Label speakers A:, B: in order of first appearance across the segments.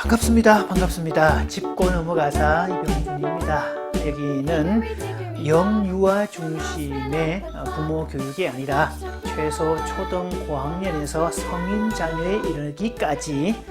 A: 반갑습니다. 집고 넘어가사 이병준입니다. 여기는 영유아 중심의 부모 교육이 아니라 최소 초등 고학년에서 성인 자녀에 이르기까지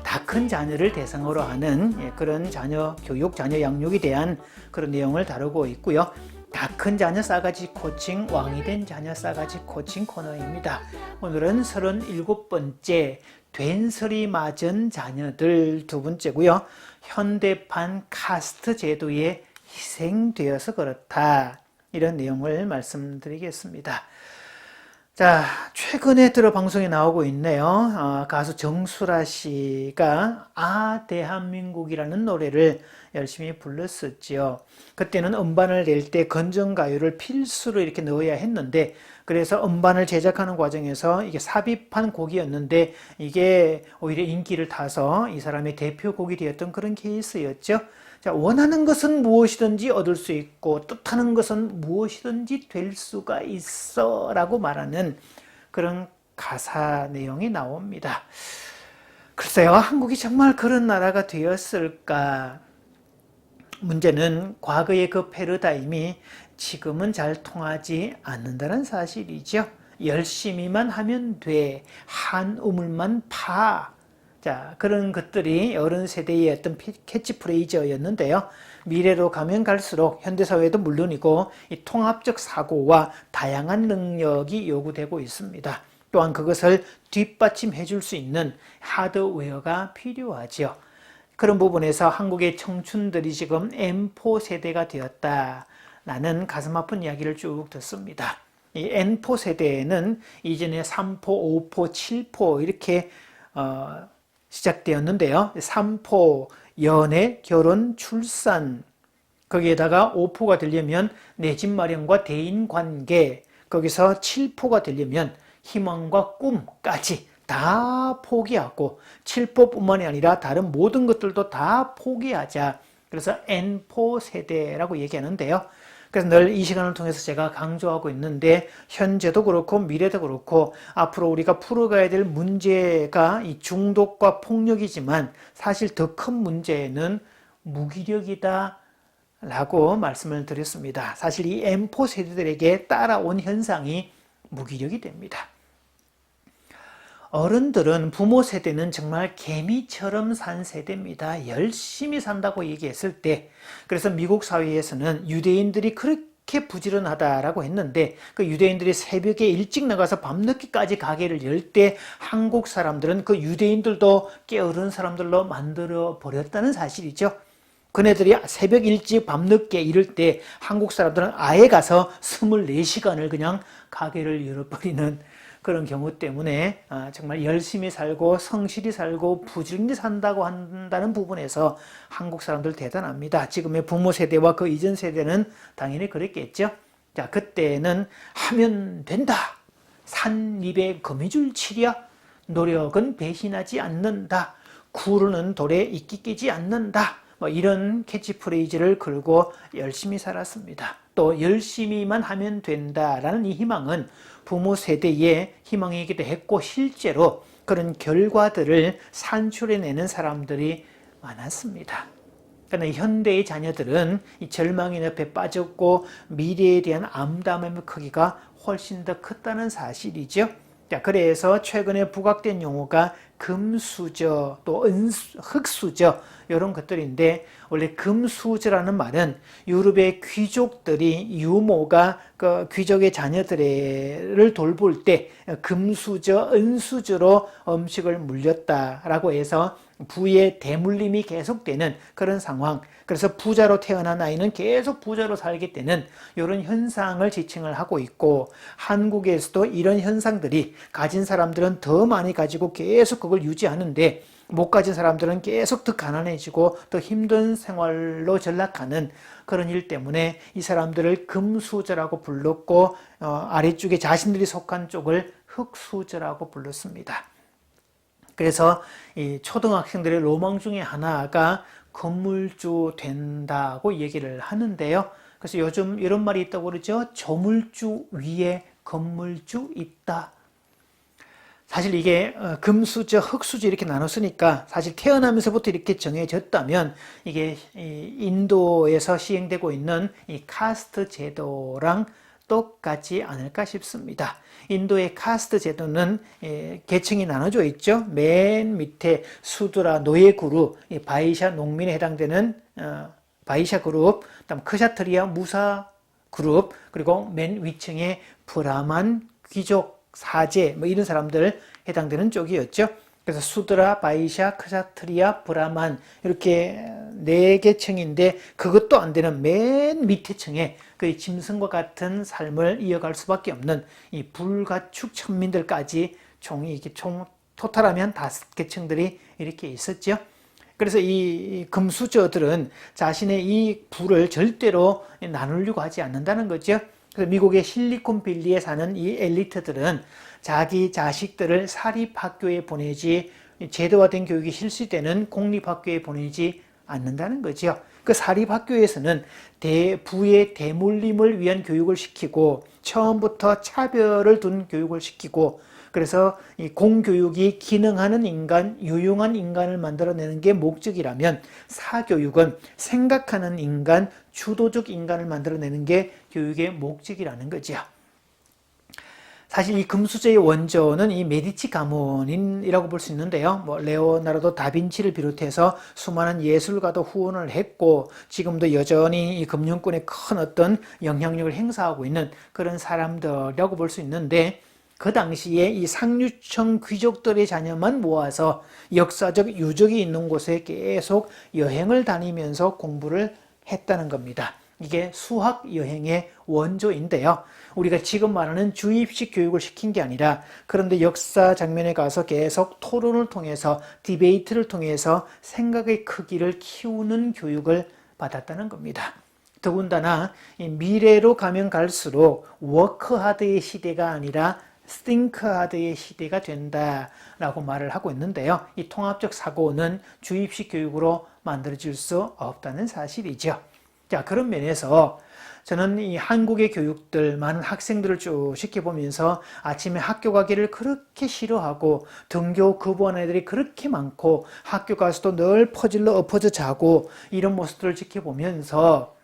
A: 다 큰 자녀를 대상으로 하는 그런 자녀 교육, 자녀 양육에 대한 그런 내용을 다루고 있고요. 다 큰 자녀 싸가지 코칭, 왕이 된 자녀 싸가지 코칭 코너입니다. 오늘은 37번째 된소리 맞은 자녀들 두 번째고요. 현대판 카스트 제도에 희생되어서 그렇다. 이런 내용을 말씀드리겠습니다. 자, 최근에 들어 방송에 나오고 있네요. 가수 정수라 씨가 대한민국이라는 노래를 열심히 불렀었지요. 그때는 음반을 낼 때 건전가요를 필수로 이렇게 넣어야 했는데, 그래서 음반을 제작하는 과정에서 이게 삽입한 곡이었는데, 이게 오히려 인기를 타서 이 사람의 대표곡이 되었던 그런 케이스였죠. 자, 원하는 것은 무엇이든지 얻을 수 있고 뜻하는 것은 무엇이든지 될 수가 있어 라고 말하는 그런 가사 내용이 나옵니다. 글쎄요, 한국이 정말 그런 나라가 되었을까? 문제는 과거의 그 패러다임이 지금은 잘 통하지 않는다는 사실이죠. 열심히만 하면 돼, 한 우물만 파. 자, 그런 것들이 어른 세대의 어떤 캐치프레이즈였는데요. 미래로 가면 갈수록 현대사회도 물론이고 이 통합적 사고와 다양한 능력이 요구되고 있습니다. 또한 그것을 뒷받침해 줄 수 있는 하드웨어가 필요하죠. 그런 부분에서 한국의 청춘들이 지금 M4 세대가 되었다라는 가슴 아픈 이야기를 쭉 듣습니다. 이 N4 세대는 이전에 3포, 5포, 7포 이렇게 시작되었는데요. 3포, 연애, 결혼, 출산, 거기에다가 5포가 되려면 내 집 마련과 대인관계, 거기서 7포가 되려면 희망과 꿈까지 다 포기하고 7포뿐만이 아니라 다른 모든 것들도 다 포기하자. 그래서 N포 세대라고 얘기하는데요. 그래서 늘 이 시간을 통해서 제가 강조하고 있는데, 현재도 그렇고 미래도 그렇고 앞으로 우리가 풀어가야 될 문제가 이 중독과 폭력이지만 사실 더 큰 문제는 무기력이다 라고 말씀을 드렸습니다. 사실 이 M4 세대들에게 따라온 현상이 무기력이 됩니다. 어른들은 부모 세대는 정말 개미처럼 산 세대입니다. 열심히 산다고 얘기했을 때, 그래서 미국 사회에서는 유대인들이 그렇게 부지런하다라고 했는데, 그 유대인들이 새벽에 일찍 나가서 밤늦게까지 가게를 열 때 한국 사람들은 그 유대인들도 게으른 사람들로 만들어 버렸다는 사실이죠. 그네들이 새벽 일찍 밤늦게 이럴 때 한국 사람들은 아예 가서 24시간을 그냥 가게를 열어버리는 그런 경우 때문에 정말 열심히 살고 성실히 살고 부지런히 산다고 한다는 부분에서 한국 사람들 대단합니다. 지금의 부모 세대와 그 이전 세대는 당연히 그랬겠죠. 자, 그때는 하면 된다. 산입에 거미줄 치랴. 노력은 배신하지 않는다. 구르는 돌에 이끼 끼지 않는다. 이런 캐치프레이즈를 걸고 열심히 살았습니다. 또 열심히만 하면 된다라는 이 희망은 부모 세대의 희망이기도 했고, 실제로 그런 결과들을 산출해내는 사람들이 많았습니다. 그러나 현대의 자녀들은 이 절망의 늪에 빠졌고 미래에 대한 암담함의 크기가 훨씬 더 컸다는 사실이죠. 자, 그래서 최근에 부각된 용어가 금수저, 또 흑수저 이런 것들인데, 원래 금수저라는 말은 유럽의 귀족들이 유모가 그 귀족의 자녀들을 돌볼 때 금수저, 은수저로 음식을 물렸다라고 해서 부의 대물림이 계속되는 그런 상황, 그래서 부자로 태어난 아이는 계속 부자로 살게 되는 이런 현상을 지칭을 하고 있고, 한국에서도 이런 현상들이 가진 사람들은 더 많이 가지고 계속 그걸 유지하는데, 못 가진 사람들은 계속 더 가난해지고 더 힘든 생활로 전락하는 그런 일 때문에 이 사람들을 금수저라고 불렀고, 아래쪽에 자신들이 속한 쪽을 흑수저라고 불렀습니다. 그래서 이 초등학생들의 로망 중에 하나가 건물주 된다고 얘기를 하는데요. 그래서 요즘 이런 말이 있다고 그러죠. 조물주 위에 건물주 있다. 사실 이게 금수저, 흙수저 이렇게 나눴으니까 사실 태어나면서부터 이렇게 정해졌다면 이게 인도에서 시행되고 있는 이 카스트 제도랑 똑같지 않을까 싶습니다. 인도의 카스트 제도는 계층이 나눠져 있죠. 맨 밑에 수드라 노예 그룹, 바이샤 농민에 해당되는 바이샤 그룹, 그다음 크샤트리아 무사 그룹, 그리고 맨 위층에 브라만 귀족 사제 뭐 이런 사람들 해당되는 쪽이었죠. 그래서 수드라, 바이샤, 크사트리아, 브라만 이렇게 네 개 층인데 그것도 안 되는 맨 밑에 층에 그 짐승과 같은 삶을 이어갈 수밖에 없는 이 불가축 천민들까지 총 토탈하면 5개 층들이 이렇게 있었죠. 그래서 이 금수저들은 자신의 이 부를 절대로 나누려고 하지 않는다는 거죠. 그래서 미국의 실리콘밸리에 사는 이 엘리트들은 자기 자식들을 사립학교에 보내지 제도화된 교육이 실시되는 공립학교에 보내지 않는다는 거죠. 그 사립학교에서는 부의 대물림을 위한 교육을 시키고 처음부터 차별을 둔 교육을 시키고 그래서 이 공교육이 기능하는 인간, 유용한 인간을 만들어내는 게 목적이라면 사교육은 생각하는 인간, 주도적 인간을 만들어내는 게 교육의 목적이라는 거죠. 사실 이 금수저의 원조는 이 메디치 가문이라고 볼 수 있는데요. 뭐 레오나르도 다빈치를 비롯해서 수많은 예술가도 후원을 했고 지금도 여전히 이 금융권에 큰 어떤 영향력을 행사하고 있는 그런 사람들이라고 볼 수 있는데 그 당시에 이 상류층 귀족들의 자녀만 모아서 역사적 유적이 있는 곳에 계속 여행을 다니면서 공부를 했다는 겁니다. 이게 수학 여행의 원조인데요. 우리가 지금 말하는 주입식 교육을 시킨 게 아니라 그런데 역사 장면에 가서 계속 토론을 통해서 디베이트를 통해서 생각의 크기를 키우는 교육을 받았다는 겁니다. 더군다나 미래로 가면 갈수록 워크하드의 시대가 아니라 think-hard의 시대가 된다라고 말을 하고 있는데요. 이 통합적 사고는 주입식 교육으로 만들어질 수 없다는 사실이죠. 자, 그런 면에서 저는 이 한국의 교육들 많은 학생들을 쭉 지켜보면서 아침에 학교 가기를 그렇게 싫어하고 등교 거부하는 애들이 그렇게 많고 학교 가서도 늘 퍼질러 엎어져 자고 이런 모습들을 지켜보면서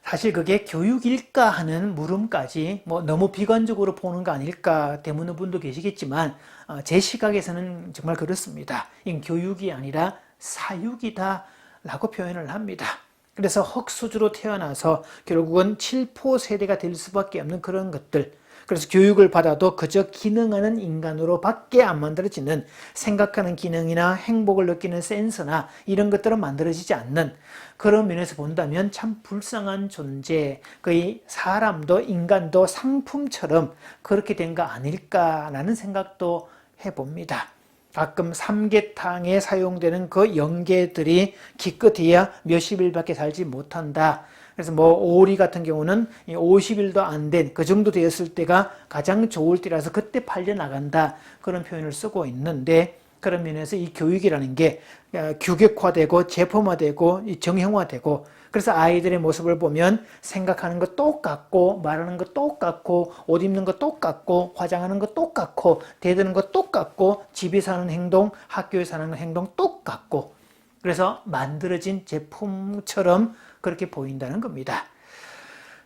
A: 사실 그게 교육일까 하는 물음까지 뭐 너무 비관적으로 보는 거 아닐까 되묻는 분도 계시겠지만 제 시각에서는 정말 그렇습니다. 이건 교육이 아니라 사육이다 라고 표현을 합니다. 그래서 흙수저로 태어나서 결국은 칠포 세대가 될 수밖에 없는 그런 것들. 그래서 교육을 받아도 그저 기능하는 인간으로 밖에 안 만들어지는 생각하는 기능이나 행복을 느끼는 센서나 이런 것들은 만들어지지 않는 그런 면에서 본다면 참 불쌍한 존재, 거의 사람도 인간도 상품처럼 그렇게 된 거 아닐까라는 생각도 해봅니다. 가끔 삼계탕에 사용되는 그 영계들이 기껏해야 몇십 일밖에 살지 못한다. 그래서 뭐 오리 같은 경우는 50일도 안 된 그 정도 되었을 때가 가장 좋을 때라서 그때 팔려나간다. 그런 표현을 쓰고 있는데 그런 면에서 이 교육이라는 게 규격화되고 제품화되고 정형화되고 그래서 아이들의 모습을 보면 생각하는 거 똑같고 말하는 거 똑같고 옷 입는 거 똑같고 화장하는 거 똑같고 대드는 거 똑같고 집에서 하는 행동, 학교에서 하는 행동 똑같고 그래서 만들어진 제품처럼 그렇게 보인다는 겁니다.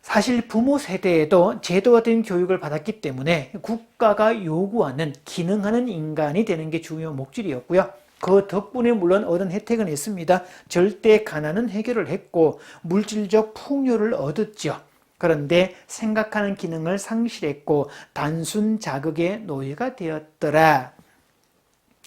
A: 사실 부모 세대에도 제도화된 교육을 받았기 때문에 국가가 요구하는 기능하는 인간이 되는 게 중요 목적이었고요. 그 덕분에 물론 얻은 혜택은 있습니다. 절대 가난은 해결을 했고 물질적 풍요를 얻었죠. 그런데 생각하는 기능을 상실했고 단순 자극의 노예가 되었더라.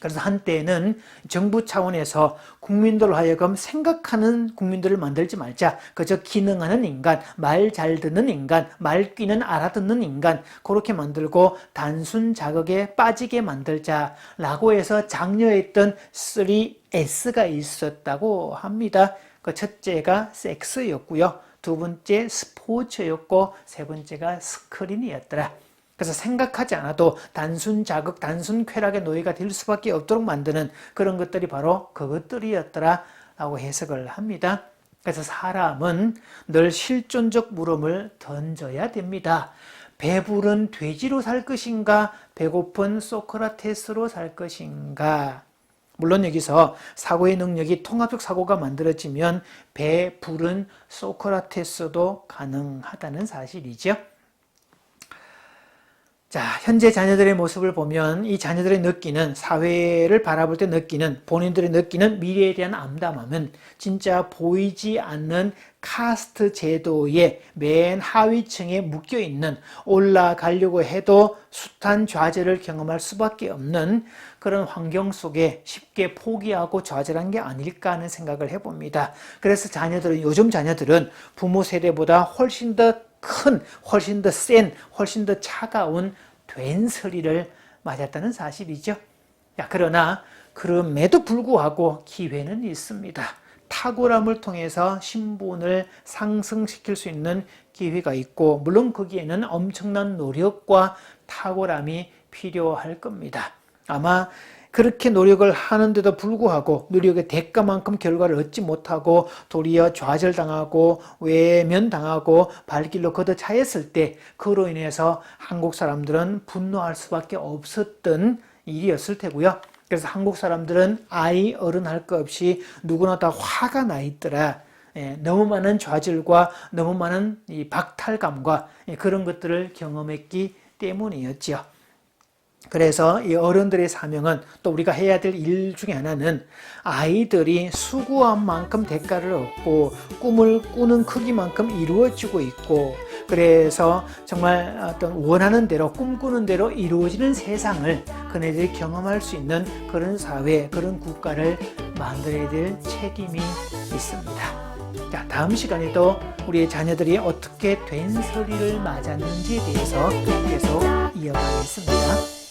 A: 그래서 한때는 정부 차원에서 국민들로 하여금 생각하는 국민들을 만들지 말자. 그저 기능하는 인간, 말 잘 듣는 인간, 말귀는 알아듣는 인간 그렇게 만들고 단순 자극에 빠지게 만들자라고 해서 장려했던 3S가 있었다고 합니다. 그 첫째가 섹스였고요. 두 번째 스포츠였고 세 번째가 스크린이었더라. 그래서 생각하지 않아도 단순 자극, 단순 쾌락의 노예가 될 수밖에 없도록 만드는 그런 것들이 바로 그것들이었더라 라고 해석을 합니다. 그래서 사람은 늘 실존적 물음을 던져야 됩니다. 배부른 돼지로 살 것인가, 배고픈 소크라테스로 살 것인가. 물론 여기서 사고의 능력이 통합적 사고가 만들어지면 배부른 소크라테스도 가능하다는 사실이죠. 자, 현재 자녀들의 모습을 보면 이 자녀들의 느끼는, 사회를 바라볼 때 느끼는, 본인들이 느끼는 미래에 대한 암담함은 진짜 보이지 않는 카스트 제도의 맨 하위층에 묶여있는, 올라가려고 해도 숱한 좌절을 경험할 수밖에 없는 그런 환경 속에 쉽게 포기하고 좌절한 게 아닐까 하는 생각을 해봅니다. 그래서 요즘 자녀들은 부모 세대보다 훨씬 더 큰, 훨씬 더 센, 훨씬 더 차가운 된소리를 맞았다는 사실이죠. 그러나 그럼에도 불구하고 기회는 있습니다. 탁월함을 통해서 신분을 상승시킬 수 있는 기회가 있고, 물론 거기에는 엄청난 노력과 탁월함이 필요할 겁니다. 아마 그렇게 노력을 하는데도 불구하고 노력의 대가만큼 결과를 얻지 못하고 도리어 좌절당하고 외면당하고 발길로 걷어차였을 때, 그로 인해서 한국 사람들은 분노할 수밖에 없었던 일이었을 테고요. 그래서 한국 사람들은 아이 어른 할 것 없이 누구나 다 화가 나 있더라. 너무 많은 좌절과 너무 많은 이 박탈감과 그런 것들을 경험했기 때문이었죠. 그래서 이 어른들의 사명은, 또 우리가 해야 될 일 중에 하나는 아이들이 수고한 만큼 대가를 얻고 꿈을 꾸는 크기만큼 이루어지고 있고, 그래서 정말 어떤 원하는 대로, 꿈꾸는 대로 이루어지는 세상을 그네들이 경험할 수 있는 그런 사회, 그런 국가를 만들어야 될 책임이 있습니다. 자, 다음 시간에도 우리의 자녀들이 어떻게 된소리를 맞았는지에 대해서 계속 이어가겠습니다.